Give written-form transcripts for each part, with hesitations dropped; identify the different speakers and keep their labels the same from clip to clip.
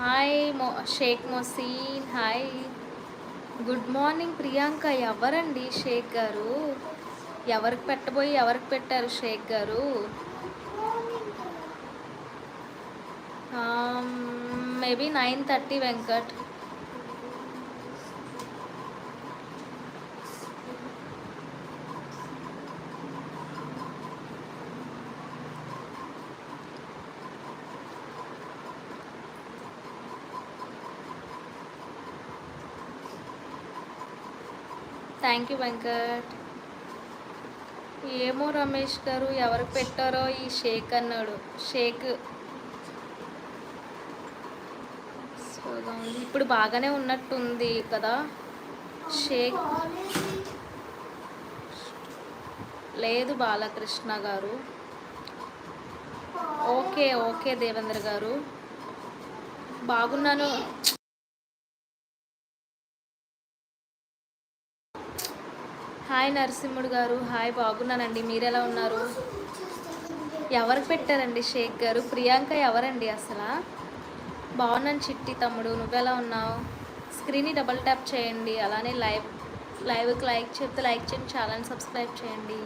Speaker 1: Hi Sheikh Mohsin hi. Good morning Priyanka. ఎవరండి షేక్ గారు? ఎవరికి పెట్టబోయి ఎవరికి పెట్టారు షేక్ గారు? Maybe 9:30 Venkat. Thank you Venkat. ఏమో రమేష్ గారు ఎవరికి పెట్టారో ఈ షేక్ అన్నాడు. షేక్ ఇప్పుడు బాగానే ఉన్నట్టుంది కదా షేక్. లేదు బాలకృష్ణ గారు. ఓకే ఓకే దేవేంద్ర గారు బాగున్నాను. హాయ్ నరసింహుడు గారు. హాయ్ బాగున్నానండి. మీరు ఎలా ఉన్నారు? ఎవరికి పెట్టారండి షేక్ గారు? ప్రియాంక ఎవరండి అసలు? బాగున్నాను చిట్టి తమ్ముడు. నువ్వెలా ఉన్నావు? స్క్రీన్ని డబల్ ట్యాప్ చేయండి. అలానే లైవ్కి లైక్ చెప్తే లైక్ చేయండి. ఛానల్ సబ్స్క్రైబ్ చేయండి.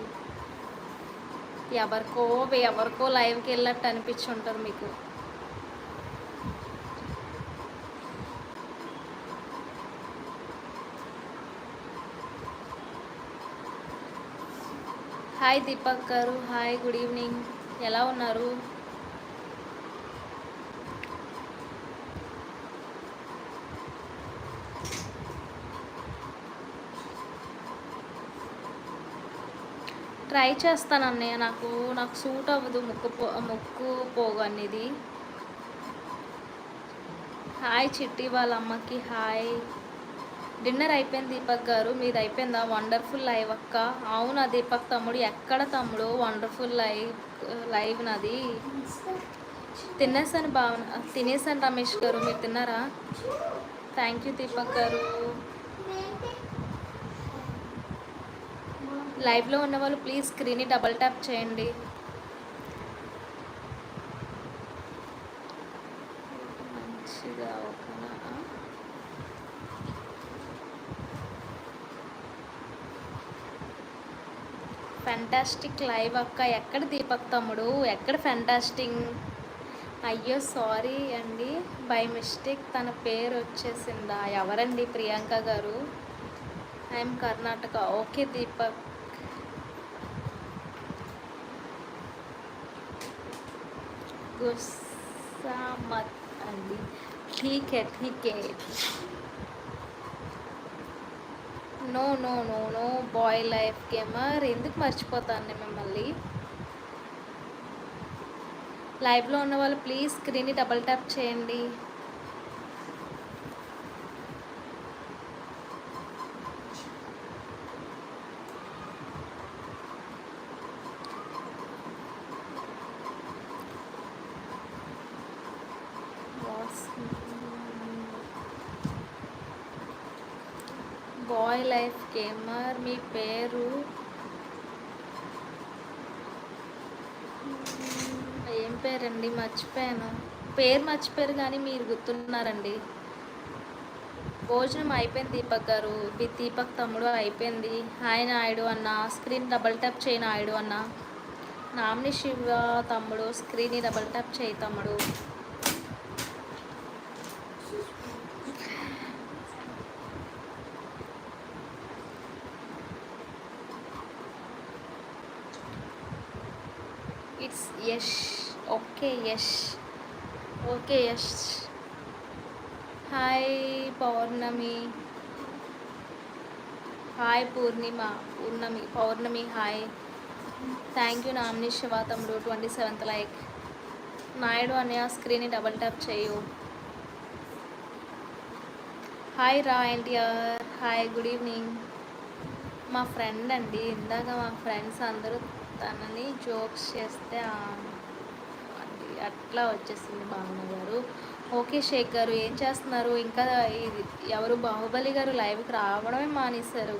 Speaker 1: ఎవరికో లైవ్కి వెళ్ళినట్టు అనిపించి ఉంటారు మీకు. హాయ్ దీపక్ గారు. Hi good evening. ఎలా ఉన్నారు? ట్రై చేస్తాను అన్నయ్య. నాకు సూట్ అవ్వదు ముక్కు పోగు అనేది. హాయ్ చిట్టి వాళ్ళ అమ్మకి హాయ్. డిన్నర్ అయిపోయింది దీపక్ గారు. మీది అయిపోయిందా? వండర్ఫుల్ లైవ్ అక్క. అవునా దీపక్ తమ్ముడు? ఎక్కడ తమ్ముడు వండర్ఫుల్ లైవ్ నాది? తినేసాను రమేష్ గారు. మీరు తిన్నారా? థ్యాంక్ యూ దీపక్ గారు. లైవ్లో ఉన్న వాళ్ళు ప్లీజ్ స్క్రీన్ని డబల్ ట్యాప్ చేయండి. మంచిగా ఓకేనా? ఫ్యాంటాస్టిక్ లైవ్ అక్క. ఎక్కడ దీపక్ తమ్ముడు? ఎక్కడ ఫ్యాంటాస్టింగ్? అయ్యో సారీ అండి, బై మిస్టేక్ తన పేరు వచ్చేసిందా? ఎవరండి? ప్రియాంక గారు. ఐఎమ్ కర్ణాటక. ఓకే దీపక్. గుస్సా మత్ అండి. ఠీకే. No no no no boy life gamer. ఎందుకు మర్చిపోతాను మిమ్మల్ని? లైవ్లో ఉన్న వాళ్ళు ప్లీజ్ స్క్రీన్ని డబల్ ట్యాప్ చేయండి. బాయ్ లైఫ్ గేమర్ మీ పేరు ఏం పేరండి? మర్చిపోయాను. పేరు మర్చిపోయారు కానీ మీరు గుర్తున్నారండి. భోజనం అయిపోయింది దీపక్ గారు. దీపక్ తమ్ముడు అయిపోయింది. హాయ్ నాయుడు అన్న. స్క్రీన్ డబల్ ట్యాప్ చేయి నాయుడు అన్న. నామిని శివ తమ్ముడు స్క్రీన్ని డబల్ ట్యాప్ చేయి తమ్ముడు. It's Yash. Okay Yash. Okay Yash. Hi Pournami. Hi Pournami hi. Thank you Namini Shiva తమ్ముడు 27th లైక్. నాయుడు అన్నయ్య స్క్రీన్ని డబల్ ట్యాప్ చేయు. హాయ్ రా ఎన్టీఆర్. Hi good evening. మా ఫ్రెండ్ అండి. ఇందాక మా ఫ్రెండ్స్ అందరూ తనని జోక్స్ చేస్తే అట్లా వచ్చేసింది భావన గారు. ఓకే షేక్ గారు ఏం చేస్తున్నారు? ఇంకా ఎవరు బాహుబలి గారు లైవ్కి రావడమే మానేశారు.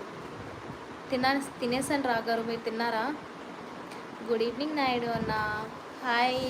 Speaker 1: తినేసాను రా గారు. మీరు తిన్నారా? గుడ్ ఈవినింగ్ నాయుడు అన్న. హాయ్